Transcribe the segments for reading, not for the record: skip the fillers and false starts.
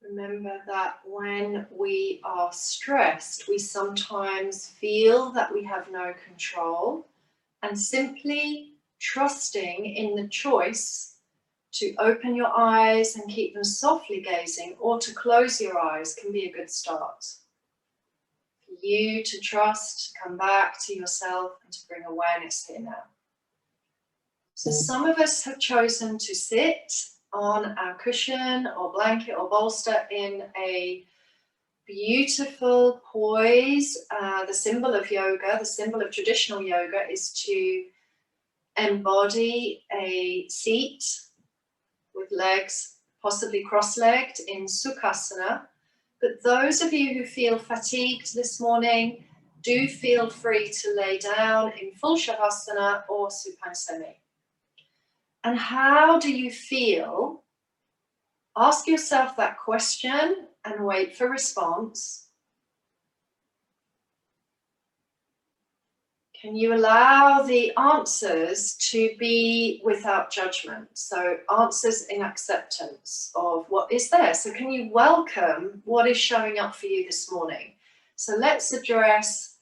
Remember that when we are stressed, we sometimes feel that we have no control, and simply trusting in the choice to open your eyes and keep them softly gazing, or to close your eyes, can be a good start. For you to trust, come back to yourself, and to bring awareness here now. So some of us have chosen to sit on our cushion or blanket or bolster in a beautiful poise. The symbol of yoga, the symbol of traditional yoga, is to embody a seat with legs possibly cross-legged in Sukhasana. But those of you who feel fatigued this morning, do feel free to lay down in full Shavasana or Supine Semi. And how do you feel? Ask yourself that question and wait for response. Can you allow the answers to be without judgment? So answers in acceptance of what is there. So can you welcome what is showing up for you this morning? So let's address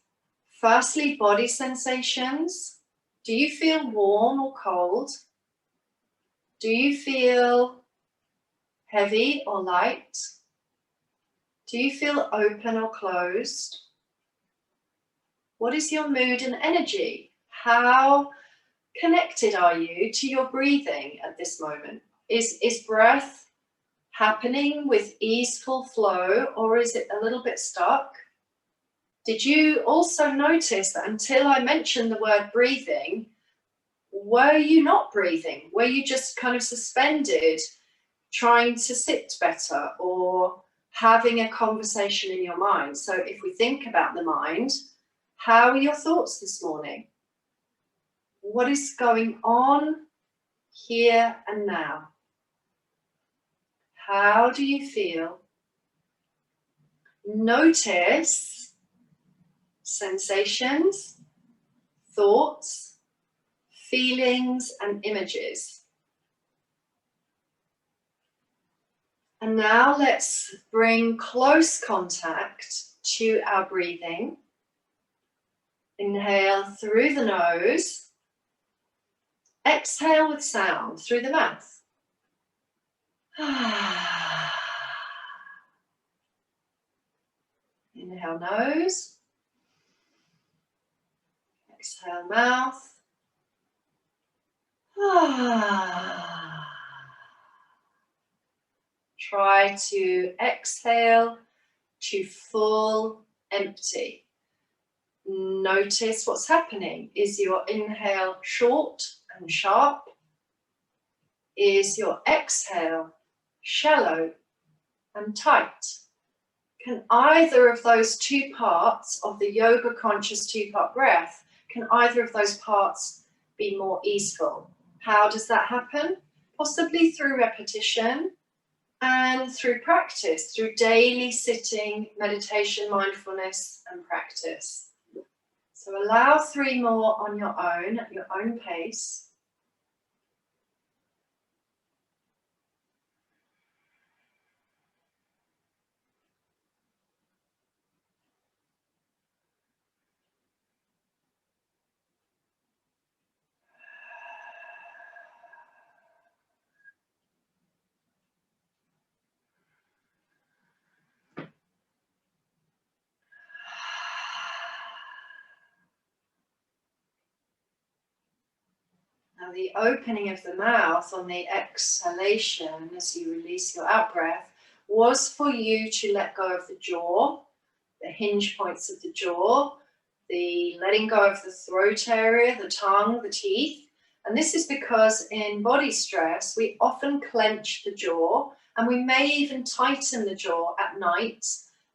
firstly body sensations. Do you feel warm or cold? Do you feel heavy or light? Do you feel open or closed? What is your mood and energy? How connected are you to your breathing at this moment? Is breath happening with easeful flow, or is it a little bit stuck? Did you also notice that until I mentioned the word breathing, were you not breathing? Were you just kind of suspended, trying to sit better, or having a conversation in your mind? So if we think about the mind, how are your thoughts this morning? What is going on here and now? How do you feel? Notice sensations, thoughts, feelings, and images. And now let's bring close contact to our breathing. Inhale through the nose. Exhale with sound through the mouth. Inhale nose. Exhale mouth. Try to exhale to full empty. Notice what's happening. Is your inhale short and sharp? Is your exhale shallow and tight? Can either of those two parts of the yoga conscious two-part breath, can either of those parts be more easeful? How does that happen? Possibly through repetition and through practice, through daily sitting, meditation, mindfulness, and practice. So allow 3 more on your own, at your own pace. Now the opening of the mouth on the exhalation as you release your out-breath was for you to let go of the jaw, the hinge points of the jaw, the letting go of the throat area, the tongue, the teeth. And this is because in body stress, we often clench the jaw, and we may even tighten the jaw at night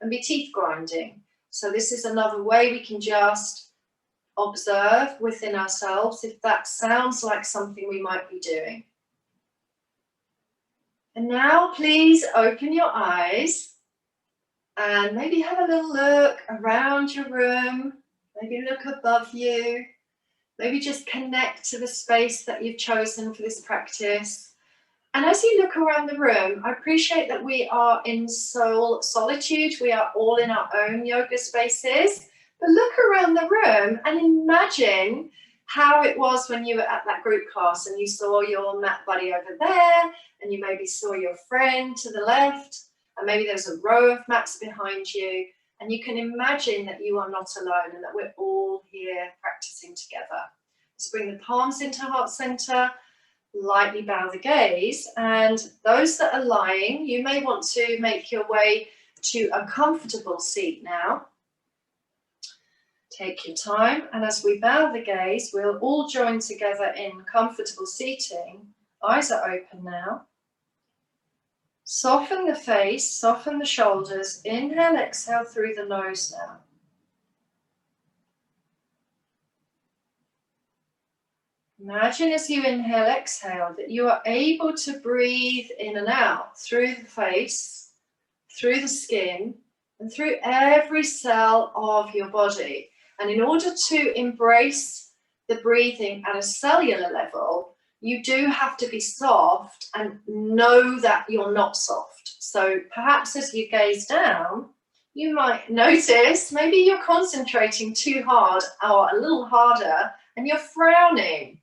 and be teeth grinding. So this is another way we can just observe within ourselves if that sounds like something we might be doing. And now please open your eyes and maybe have a little look around your room, maybe look above you, maybe just connect to the space that you've chosen for this practice. And as you look around the room, I appreciate that we are in soul solitude. We are all in our own yoga spaces. But look around the room and imagine how it was when you were at that group class and you saw your mat buddy over there, and you maybe saw your friend to the left, and maybe there's a row of mats behind you. And you can imagine that you are not alone and that we're all here practicing together. Let's bring the palms into heart center. Lightly bow the gaze, and those that are lying, you may want to make your way to a comfortable seat now. Take your time, and as we bow the gaze, we'll all join together in comfortable seating. Eyes are open now. Soften the face, soften the shoulders. Inhale, exhale through the nose now. Imagine as you inhale, exhale, that you are able to breathe in and out through the face, through the skin, and through every cell of your body. And in order to embrace the breathing at a cellular level, you do have to be soft and know that you're not soft. So perhaps as you gaze down, you might notice maybe you're concentrating too hard or a little harder and you're frowning.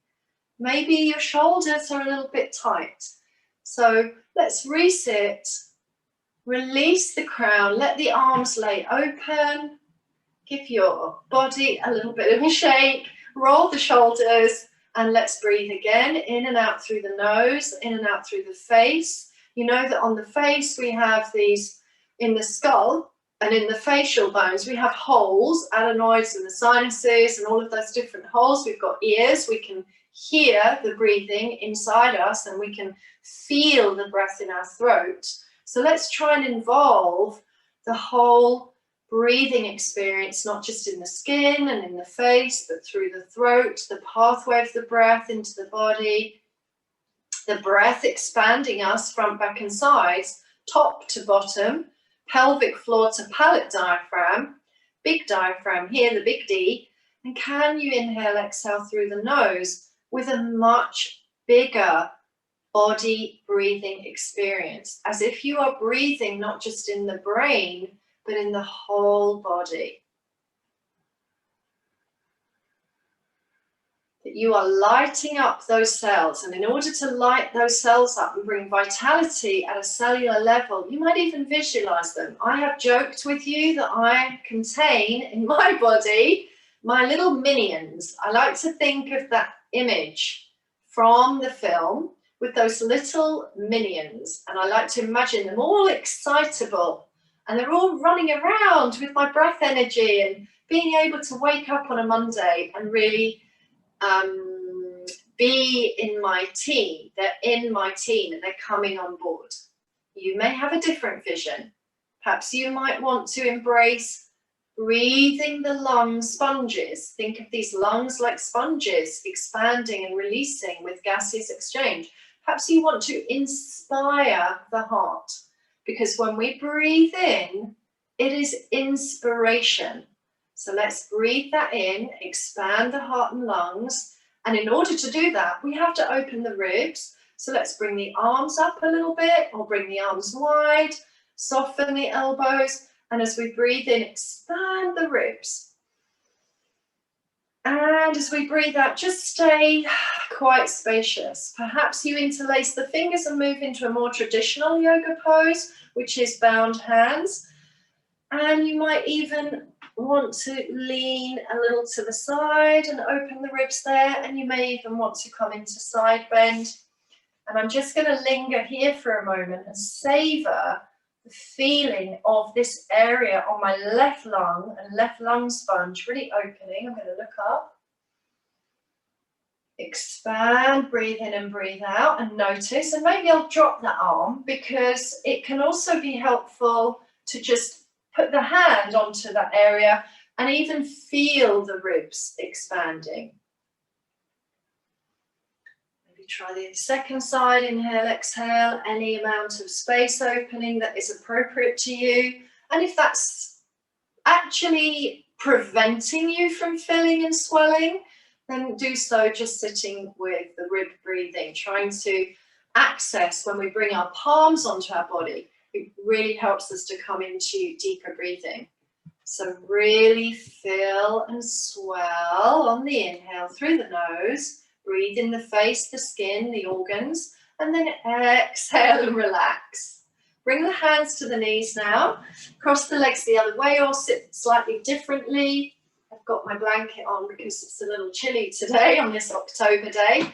Maybe your shoulders are a little bit tight. So let's reset, release the crown, let the arms lay open, give your body a little bit of a shake, roll the shoulders, and let's breathe again, in and out through the nose, in and out through the face. You know that on the face we have these, in the skull and in the facial bones, we have holes, adenoids and the sinuses and all of those different holes. We've got ears, we can hear the breathing inside us and we can feel the breath in our throat. So let's try and involve the whole breathing experience, not just in the skin and in the face, but through the throat, the pathway of the breath into the body, the breath expanding us front, back and sides, top to bottom, pelvic floor to palate diaphragm, big diaphragm here, the big D. And can you inhale, exhale through the nose with a much bigger body breathing experience, as if you are breathing not just in the brain, but in the whole body. That you are lighting up those cells, and in order to light those cells up and bring vitality at a cellular level, you might even visualize them. I have joked with you that I contain in my body my little minions. I like to think of that image from the film with those little minions, and I like to imagine them all excitable, and they're all running around with my breath energy and being able to wake up on a Monday and really be in my team. They're in my team and they're coming on board. You may have a different vision. Perhaps you might want to embrace breathing the lung sponges. Think of these lungs like sponges, expanding and releasing with gaseous exchange. Perhaps you want to inspire the heart, because when we breathe in, it is inspiration. So let's breathe that in, expand the heart and lungs. And in order to do that, we have to open the ribs. So let's bring the arms up a little bit, or bring the arms wide, soften the elbows. And as we breathe in, expand the ribs. And as we breathe out, just stay quite spacious. Perhaps you interlace the fingers and move into a more traditional yoga pose, which is bound hands. And you might even want to lean a little to the side and open the ribs there. And you may even want to come into side bend. And I'm just going to linger here for a moment and savor the feeling of this area on my left lung and left lung sponge really opening. I'm going to look up, expand, breathe in and breathe out, and notice. And maybe I'll drop that arm, because it can also be helpful to just put the hand onto that area and even feel the ribs expanding. Try the second side, inhale, exhale, any amount of space opening that is appropriate to you. And if that's actually preventing you from filling and swelling, then do so just sitting with the rib breathing, trying to access when we bring our palms onto our body. It really helps us to come into deeper breathing. So really fill and swell on the inhale through the nose. Breathe in the face, the skin, the organs, and then exhale and relax. Bring the hands to the knees now. Cross the legs the other way or sit slightly differently. I've got my blanket on because it's a little chilly today on this October day.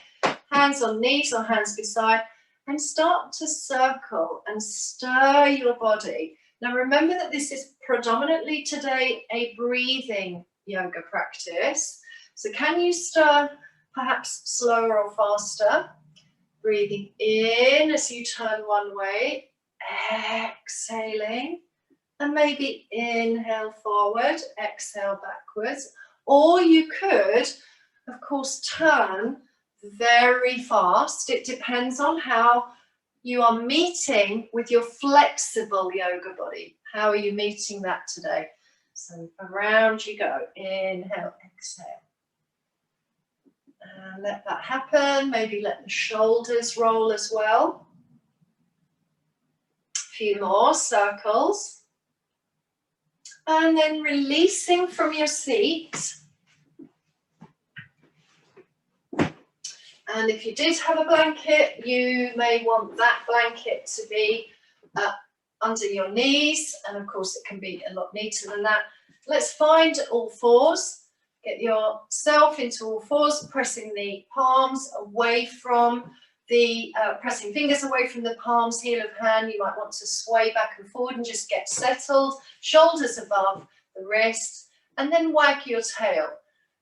Hands on knees or hands beside, and start to circle and stir your body. Now remember that this is predominantly today a breathing yoga practice. So can you stir perhaps slower or faster? Breathing in as you turn one way, exhaling, and maybe inhale forward, exhale backwards. Or you could, of course, turn very fast. It depends on how you are meeting with your flexible yoga body. How are you meeting that today? So around you go. Inhale, exhale. And let that happen. Maybe let the shoulders roll as well. A few more circles. And then releasing from your seat. And if you did have a blanket, you may want that blanket to be under your knees. And of course, it can be a lot neater than that. Let's find all fours. Get yourself into all fours, pressing the palms away from the, pressing fingers away from the palms, heel of hand. You might want to sway back and forward and just get settled. Shoulders above the wrist, and then wag your tail.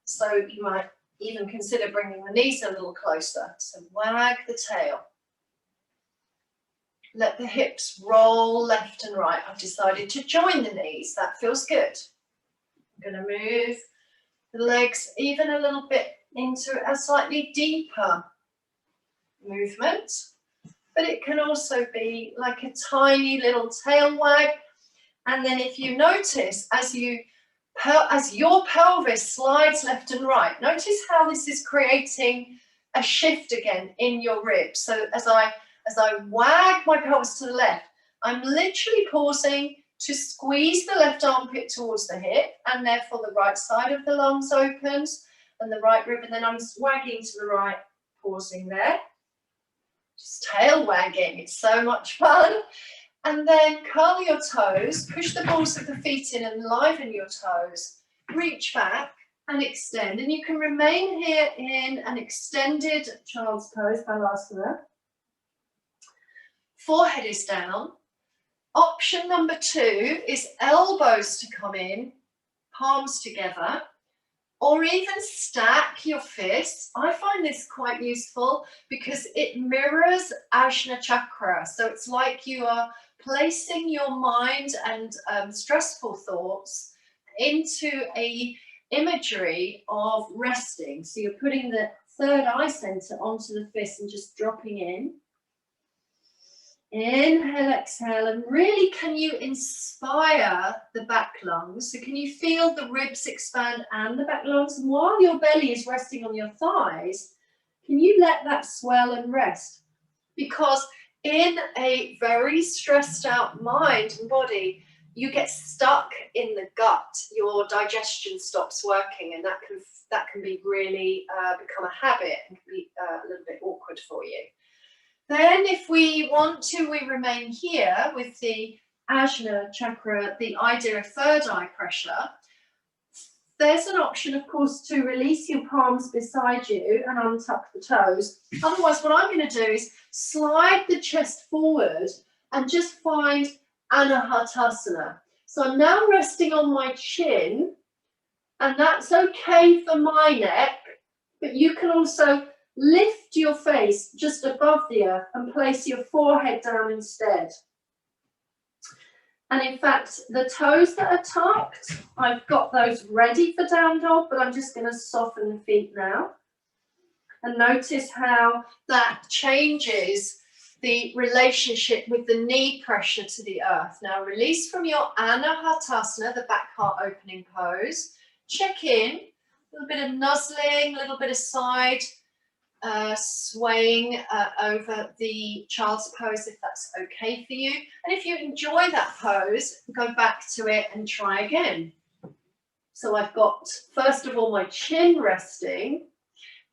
So you might even consider bringing the knees a little closer. So wag the tail. Let the hips roll left and right. I've decided to join the knees. That feels good. I'm going to move the legs even a little bit into a slightly deeper movement. But it can also be like a tiny little tail wag. And then if you notice, as your pelvis slides left and right, notice how this is creating a shift again in your ribs. So as I wag my pelvis to the left, I'm literally pausing to squeeze the left armpit towards the hip, and therefore the right side of the lungs opens and the right rib, and then I'm wagging to the right, pausing there. Just tail wagging, it's so much fun. And then curl your toes, push the balls of the feet in and liven your toes. Reach back and extend. And you can remain here in an extended child's pose, Balasana. Forehead is down. Option number 2 is elbows to come in, palms together, or even stack your fists. I find this quite useful because it mirrors Ajna Chakra. So it's like you are placing your mind and stressful thoughts into a imagery of resting. So you're putting the third eye center onto the fist and just dropping in. Inhale, exhale, and really can you inspire the back lungs? So can you feel the ribs expand and the back lungs? And while your belly is resting on your thighs, can you let that swell and rest? Because in a very stressed out mind and body, you get stuck in the gut. Your digestion stops working, and that can be really become a habit and can be a little bit awkward for you. Then if we want to, we remain here with the Ajna Chakra, the idea of third eye pressure. There's an option, of course, to release your palms beside you and untuck the toes. Otherwise, what I'm going to do is slide the chest forward and just find Anahatasana. So I'm now resting on my chin, and that's okay for my neck, but you can also lift your face just above the earth and place your forehead down instead. And in fact, the toes that are tucked, I've got those ready for down dog, but I'm just going to soften the feet now. And notice how that changes the relationship with the knee pressure to the earth. Now release from your Anahatasana, the back heart opening pose. Check in, a little bit of nuzzling, a little bit of side swaying over the child's pose if that's okay for you. And if you enjoy that pose, go back to it and try again. So I've got, first of all, my chin resting.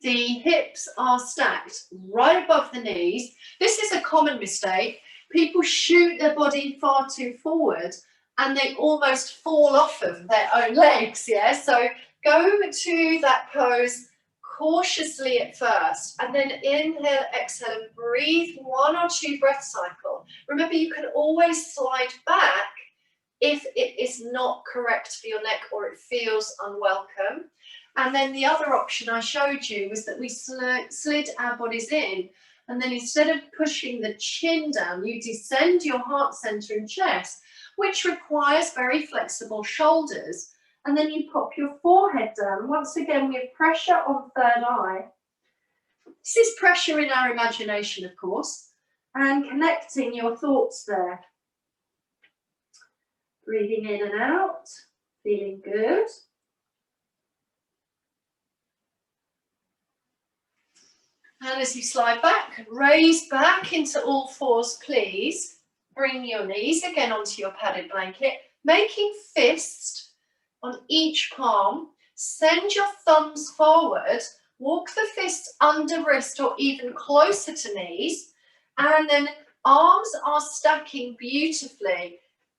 The hips are stacked right above the knees. This is a common mistake. People shoot their body far too forward and they almost fall off of their own legs, yeah? So go to that pose cautiously at first, and then inhale, exhale, and breathe 1 or 2 breath cycles. Remember, you can always slide back if it is not correct for your neck or it feels unwelcome. And then the other option I showed you was that we slid our bodies in, and then instead of pushing the chin down, you descend your heart center and chest, which requires very flexible shoulders. And then you pop your forehead down. Once again, we have pressure on third eye. This is pressure in our imagination, of course, and connecting your thoughts there. Breathing in and out, feeling good. And as you slide back, raise back into all fours, please. Bring your knees again onto your padded blanket, making fists on each palm. Send your thumbs forward, walk the fists under wrist or even closer to knees, and then arms are stacking beautifully.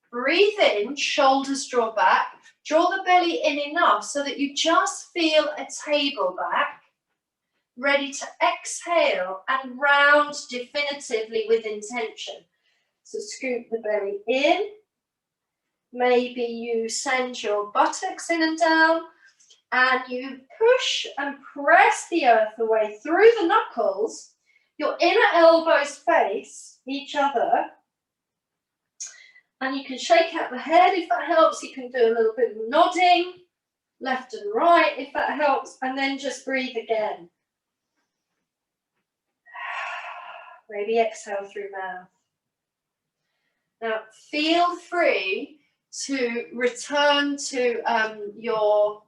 Breathe in, shoulders draw back, draw the belly in enough so that you just feel a table back. Ready to exhale and round definitively with intention. So scoop the belly in. Maybe you send your buttocks in and down, and you push and press the earth away through the knuckles. Your inner elbows face each other. And you can shake out the head if that helps. You can do a little bit of nodding, left and right if that helps, and then just breathe again. Maybe exhale through mouth. Now, feel free to return to your,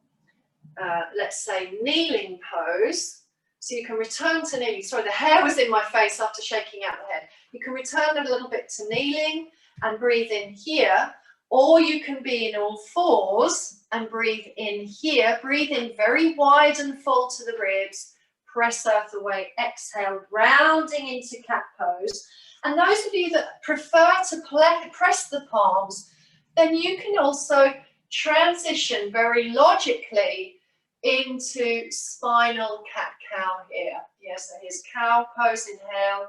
let's say, kneeling pose. So you can return to kneeling. Sorry, the hair was in my face after shaking out the head. You can return a little bit to kneeling and breathe in here, or you can be in all fours and breathe in here. Breathe in very wide and full to the ribs. Press earth away, exhale, rounding into cat pose. And those of you that prefer to press the palms, then you can also transition very logically into spinal cat-cow here. Yes, so here's cow pose, inhale,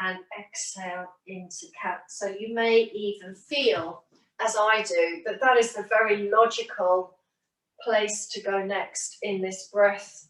and exhale into cat. So you may even feel, as I do, that that is the very logical place to go next in this breath,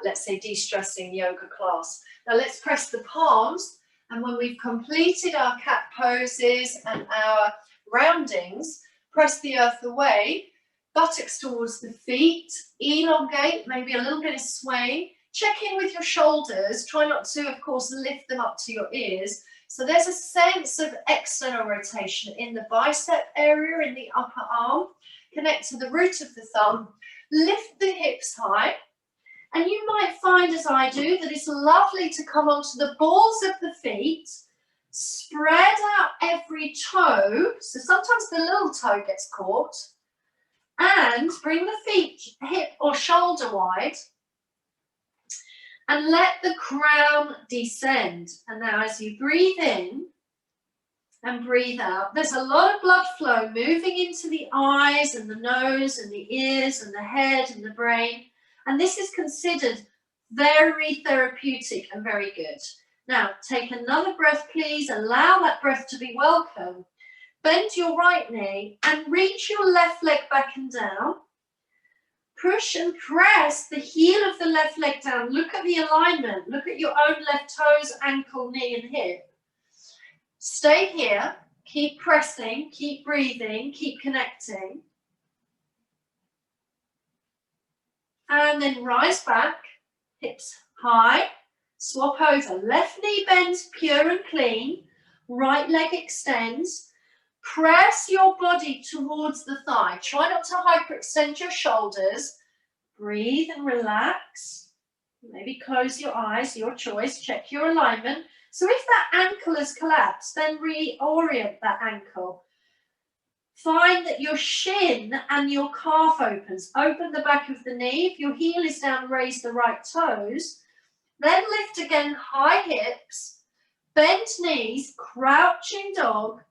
let's say, de-stressing yoga class. Now let's press the palms, and when we've completed our cat poses and our roundings, press the earth away, buttocks towards the feet, elongate, maybe a little bit of sway. Check in with your shoulders. Try not to, of course, lift them up to your ears. So there's a sense of external rotation in the bicep area, in the upper arm. Connect to the root of the thumb. Lift the hips high. And you might find, as I do, that it's lovely to come onto the balls of the feet. Spread out every toe. So sometimes the little toe gets caught. And bring the feet hip or shoulder wide. And let the crown descend. And now as you breathe in and breathe out, there's a lot of blood flow moving into the eyes and the nose and the ears and the head and the brain. And this is considered very therapeutic and very good. Now, take another breath, please. Allow that breath to be welcome. Bend your right knee and reach your left leg back and down. Push and press the heel of the left leg down. Look at the alignment. Look at your own left toes, ankle, knee, and hip. Stay here. Keep pressing. Keep breathing. Keep connecting. And then rise back. Hips high. Swap over. Left knee bends pure and clean. Right leg extends. Press your body towards the thigh. Try not to hyperextend your shoulders. Breathe and relax. Maybe close your eyes, your choice, check your alignment. So if that ankle has collapsed, then reorient that ankle. Find that your shin and your calf opens. Open the back of the knee. If your heel is down, raise the right toes. Then lift again, high hips, bent knees, crouching dog,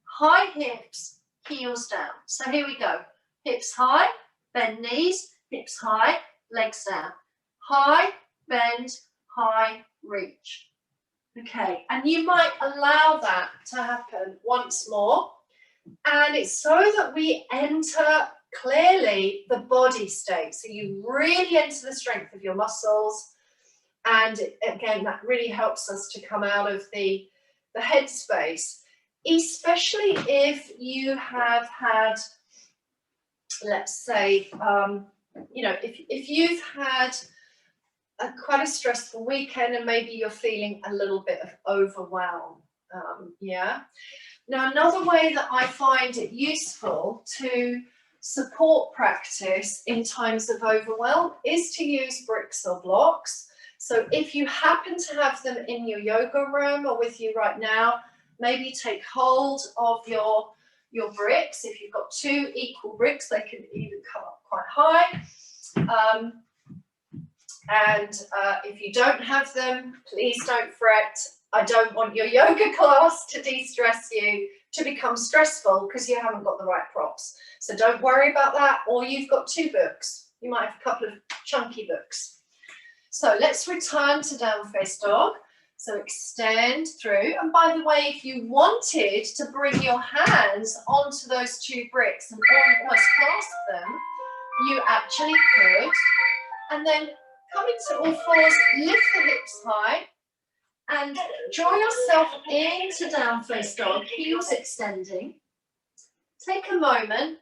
high hips, heels down. So here we go. Hips high, bend knees, hips high, legs down. High, bend, high, reach. Okay, and you might allow that to happen once more. And it's so that we enter clearly the body state. So you really enter the strength of your muscles. And again, that really helps us to come out of the headspace, especially if you have had, let's say, you know, if you've had quite a stressful weekend and maybe you're feeling a little bit of overwhelm. Yeah. Now, another way that I find it useful to support practice in times of overwhelm is to use bricks or blocks. So if you happen to have them in your yoga room or with you right now, maybe take hold of your bricks. If you've got two equal bricks, they can even come up quite high. If you don't have them, please don't fret. I don't want your yoga class to de-stress you, to become stressful because you haven't got the right props. So don't worry about that. Or you've got two books. You might have a couple of chunky books. So let's return to down face dog. So extend through. And by the way, if you wanted to bring your hands onto those two bricks and almost clasp them, you actually could. And then come into all fours, lift the hips high, and draw yourself into down face dog, heels extending. Take a moment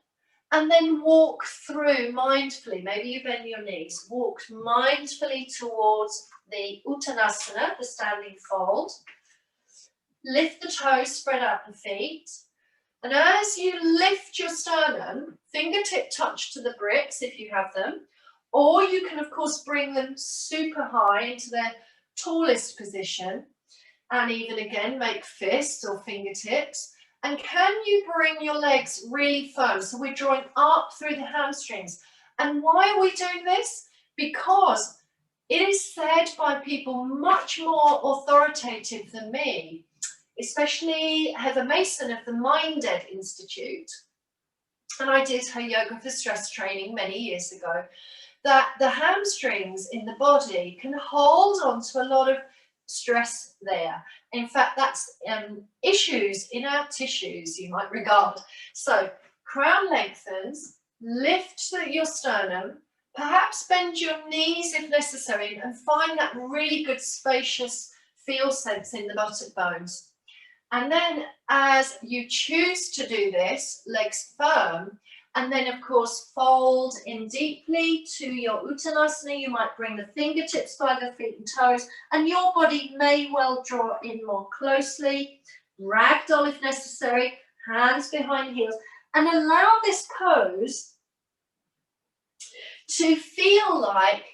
and then walk through mindfully. Maybe you bend your knees. Walk mindfully towards the Uttanasana, the standing fold. Lift the toes, spread out the feet. And as you lift your sternum, fingertip touch to the bricks if you have them, or you can of course bring them super high into their tallest position, and even again make fists or fingertips. And can you bring your legs really firm? So we're drawing up through the hamstrings. And why are we doing this? Because it is said by people much more authoritative than me, especially Heather Mason of the Mind Ed Institute. And I did her yoga for stress training many years ago, that the hamstrings in the body can hold on to a lot of stress there. In fact, that's issues in our tissues, you might regard. So crown lengthens, lift your sternum, perhaps bend your knees if necessary, and find that really good spacious feel sense in the buttock bones. And then as you choose to do this, legs firm, and then of course fold in deeply to your Uttanasana. You might bring the fingertips by the feet and toes, and your body may well draw in more closely. Ragdoll if necessary, hands behind heels, and allow this pose to feel like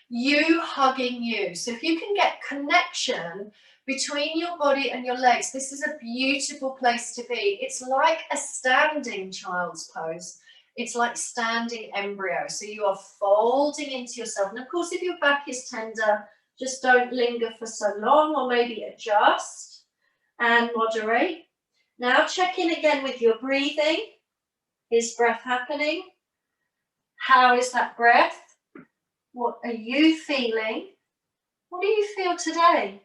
you hugging you. So if you can get connection between your body and your legs, this is a beautiful place to be. It's like a standing child's pose. It's like standing embryo. So you are folding into yourself. And of course, if your back is tender, just don't linger for so long, or maybe adjust and moderate. Now check in again with your breathing. Is breath happening? How is that breath? What are you feeling? What do you feel today?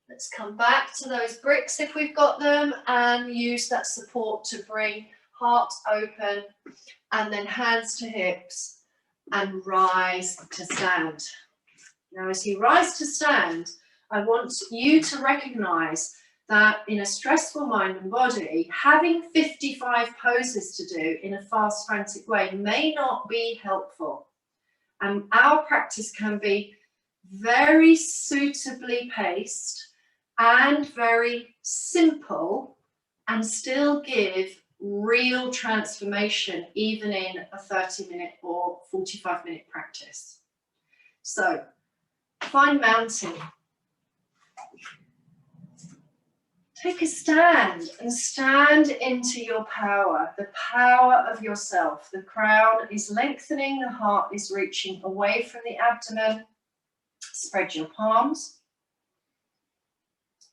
Let's come back to those bricks if we've got them, and use that support to bring heart open, and then hands to hips and rise to stand. Now, as you rise to stand, I want you to recognize that in a stressful mind and body, having 55 poses to do in a fast, frantic way may not be helpful. And our practice can be very suitably paced and very simple, and still give real transformation, even in a 30-minute or 45-minute practice. So find mountain. Take a stand and stand into your power, the power of yourself. The crown is lengthening, the heart is reaching away from the abdomen. Spread your palms.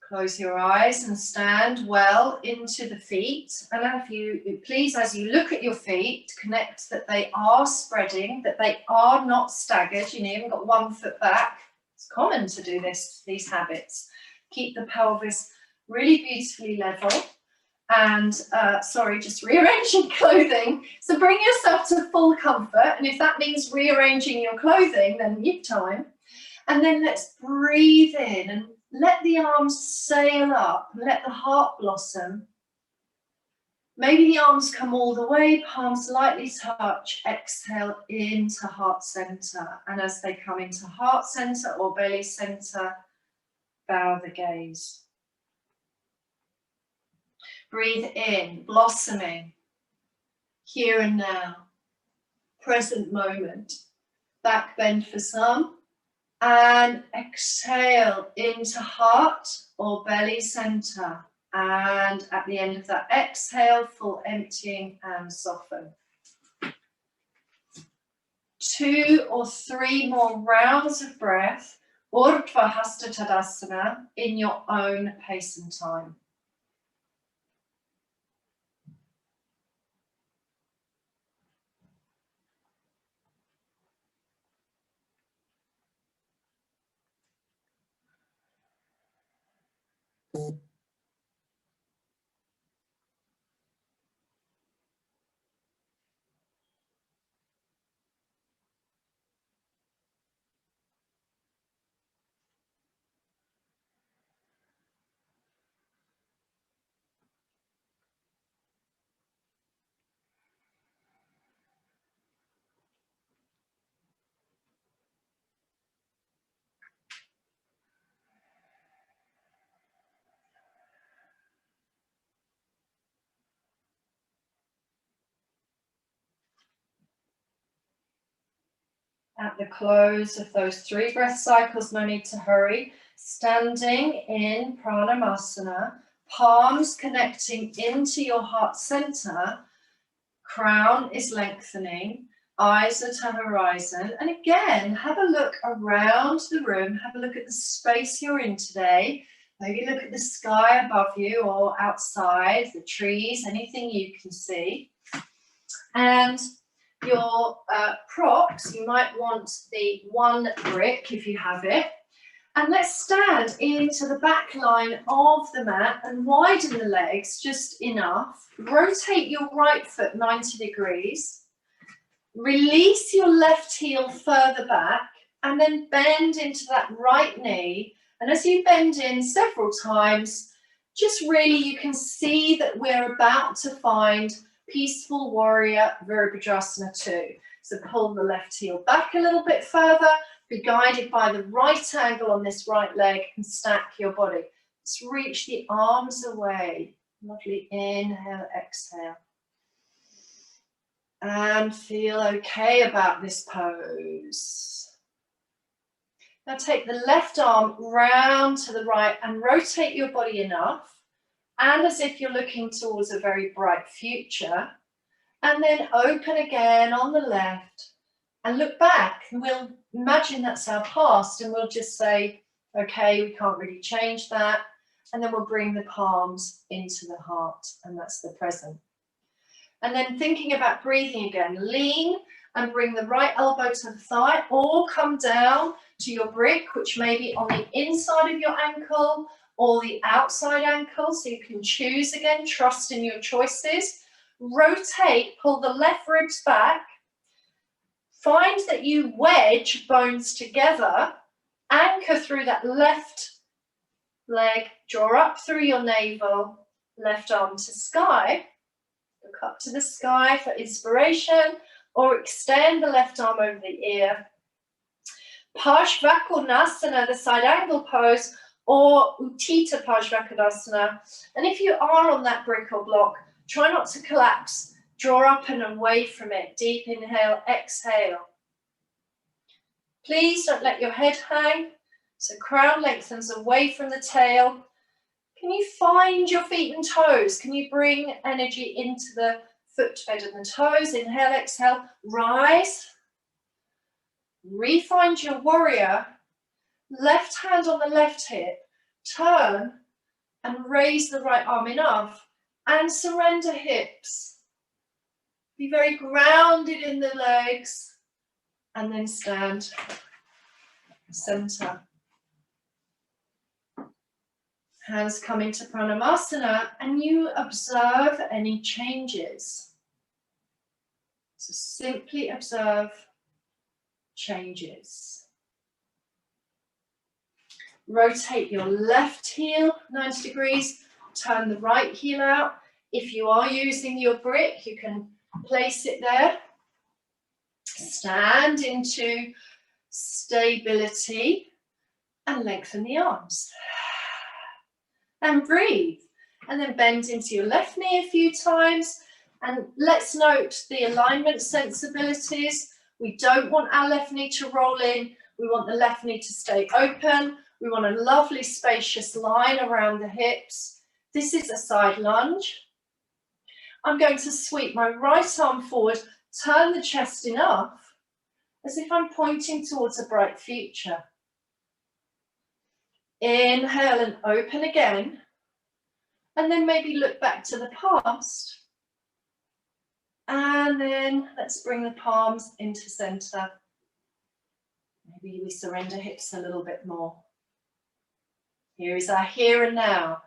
Close your eyes and stand well into the feet. And if you please, as you look at your feet, connect that they are spreading, that they are not staggered. You haven't got one foot back. It's common to do these habits. Keep the pelvis really beautifully level. And just rearranging clothing. So bring yourself to full comfort. And if that means rearranging your clothing, then you've time. And then let's breathe in and let the arms sail up, let the heart blossom. Maybe the arms come all the way, palms lightly touch, exhale into heart center. And as they come into heart center or belly center, bow the gaze. Breathe in, blossoming, here and now, present moment. Back bend for some. And exhale into heart or belly center. And at the end of that exhale, full emptying and soften. 2 or 3 more rounds of breath, Urdhva Hasta Tadasana, in your own pace and time. At the close of those 3 breath cycles, no need to hurry, standing in Pranamasana, palms connecting into your heart center, crown is lengthening, eyes are to horizon. And again, have a look around the room, have a look at the space you're in today, maybe look at the sky above you or outside, the trees, anything you can see. And your props, you might want the 1 brick if you have it. And let's stand into the back line of the mat and widen the legs just enough. Rotate your right foot 90 degrees. Release your left heel further back and then bend into that right knee. And as you bend in several times, just really you can see that we're about to find Peaceful Warrior Virabhadrasana 2. So pull the left heel back a little bit further, be guided by the right angle on this right leg and stack your body. Let's reach the arms away. Lovely inhale, exhale. And feel okay about this pose. Now take the left arm round to the right and rotate your body enough. And as if you're looking towards a very bright future. And then open again on the left and look back. And we'll imagine that's our past and we'll just say, okay, we can't really change that. And then we'll bring the palms into the heart and that's the present. And then thinking about breathing again, lean and bring the right elbow to the thigh or come down to your brick, which may be on the inside of your ankle or the outside ankle, so you can choose again, trust in your choices. Rotate, pull the left ribs back. Find that you wedge bones together, anchor through that left leg, draw up through your navel, left arm to sky. Look up to the sky for inspiration, or extend the left arm over the ear. Parshvakonasana, the side angle pose, or Uttita Parshvakonasana. And if you are on that brick or block, Try not to collapse. Draw up and away from it. Deep inhale, exhale. Please don't let your head hang. So crown lengthens away from the tail. Can you find your feet and toes? Can you bring energy into the foot bed and the toes? Inhale, exhale, rise. Refind your warrior. Left hand on the left hip. Turn and raise the right arm enough and surrender hips. Be very grounded in the legs and then stand. Center. Hands come into Pranamasana and you observe any changes. So simply observe changes. Rotate your left heel 90 degrees, turn the right heel out. If you are using your brick, you can place it there. Stand into stability and lengthen the arms. And breathe. And then bend into your left knee a few times. And let's note the alignment sensibilities. We don't want our left knee to roll in. We want the left knee to stay open. We want a lovely spacious line around the hips. This is a side lunge. I'm going to sweep my right arm forward, turn the chest enough, as if I'm pointing towards a bright future. Inhale and open again. And then maybe look back to the past. And then let's bring the palms into center. Maybe we surrender hips a little bit more. Here is our here and now.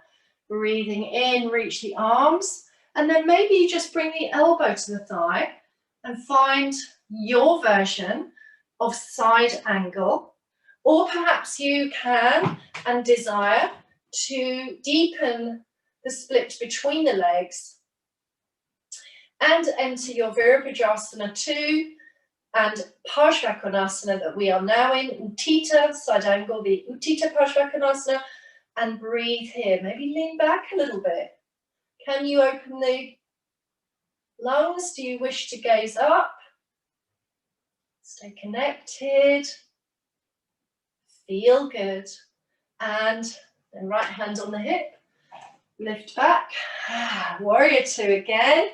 Breathing in, reach the arms. And then maybe you just bring the elbow to the thigh and find your version of side angle. Or perhaps you can and desire to deepen the split between the legs and enter your Virabhadrasana 2 and Parshvakonasana that we are now in, Utthita, side angle, the Utthita Parshvakonasana, and breathe here. Maybe lean back a little bit. Can you open the lungs? Do you wish to gaze up? Stay connected. Feel good. And then right hand on the hip. Lift back. Warrior 2 again.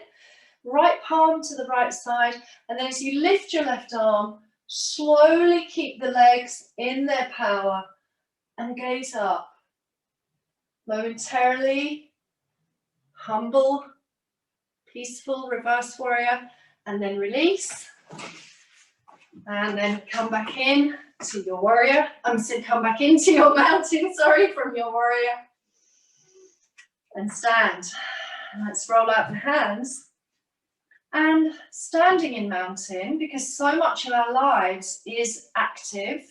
Right palm to the right side. And then as you lift your left arm, slowly keep the legs in their power and gaze up. Momentarily, humble, peaceful, reverse warrior, and then release. And then come back in to your warrior. Come back into your mountain, sorry, from your warrior. And stand. Let's roll out the hands. And standing in mountain, because so much of our lives is active,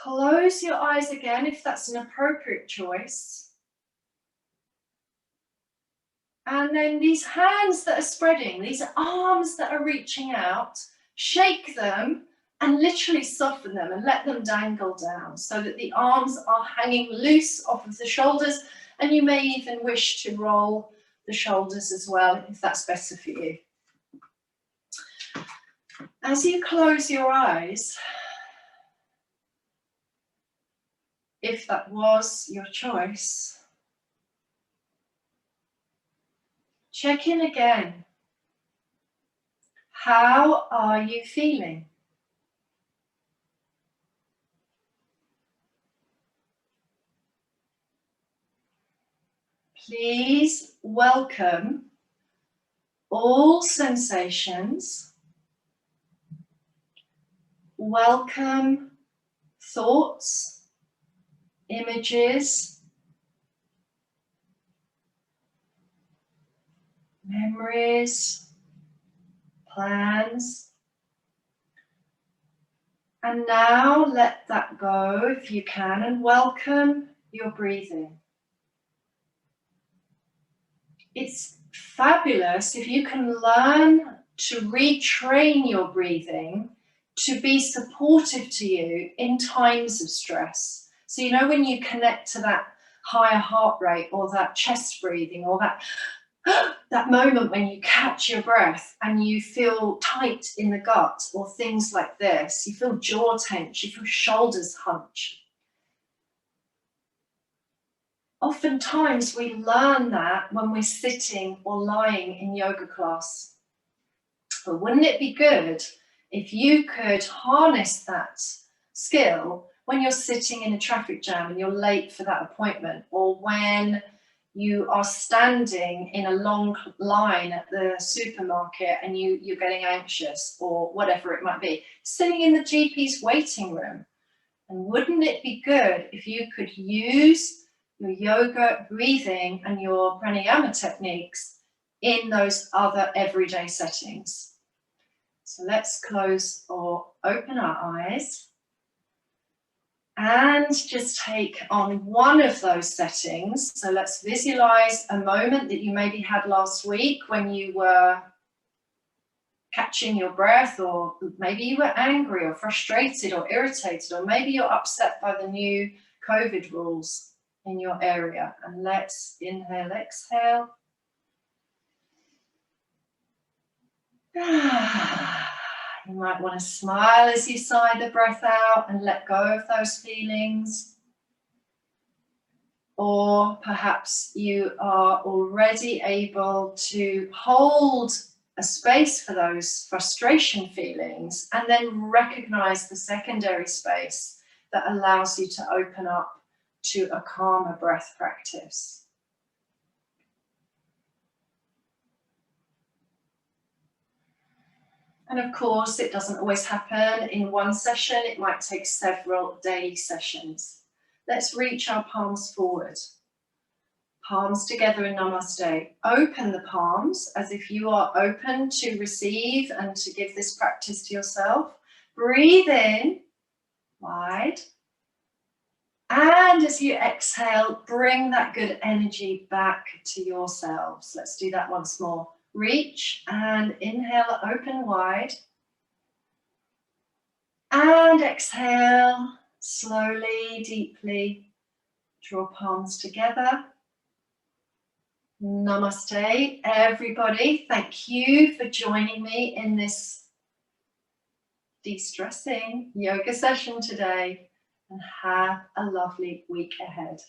close your eyes again if that's an appropriate choice. And then these hands that are spreading, these arms that are reaching out, shake them and literally soften them and let them dangle down so that the arms are hanging loose off of the shoulders, and you may even wish to roll the shoulders as well if that's better for you. As you close your eyes, if that was your choice, check in again. How are you feeling? Please welcome all sensations. Welcome thoughts, images, memories, plans. And now let that go if you can, and welcome your breathing. It's fabulous if you can learn to retrain your breathing to be supportive to you in times of stress. So you know when you connect to that higher heart rate or that chest breathing or that that moment when you catch your breath and you feel tight in the gut, or things like this. You feel jaw tense, you feel shoulders hunch. Oftentimes we learn that when we're sitting or lying in yoga class. But wouldn't it be good if you could harness that skill when you're sitting in a traffic jam and you're late for that appointment, or when you are standing in a long line at the supermarket and you're getting anxious, or whatever it might be, sitting in the GP's waiting room. And wouldn't it be good if you could use your yoga breathing and your pranayama techniques in those other everyday settings? So let's close or open our eyes and just take on one of those settings. So let's visualize a moment that you maybe had last week when you were catching your breath, or maybe you were angry or frustrated or irritated, or maybe you're upset by the new COVID rules in your area. And let's inhale, exhale. You might want to smile as you sigh the breath out and let go of those feelings. Or perhaps you are already able to hold a space for those frustration feelings and then recognize the secondary space that allows you to open up to a calmer breath practice. And of course, it doesn't always happen in one session. It might take several daily sessions. Let's reach our palms forward. Palms together in Namaste. Open the palms as if you are open to receive and to give this practice to yourself. Breathe in, wide. And as you exhale, bring that good energy back to yourselves. Let's do that once more. Reach and inhale, open wide. And exhale, slowly, deeply. Draw palms together. Namaste, everybody. Thank you for joining me in this de-stressing yoga session today, and have a lovely week ahead.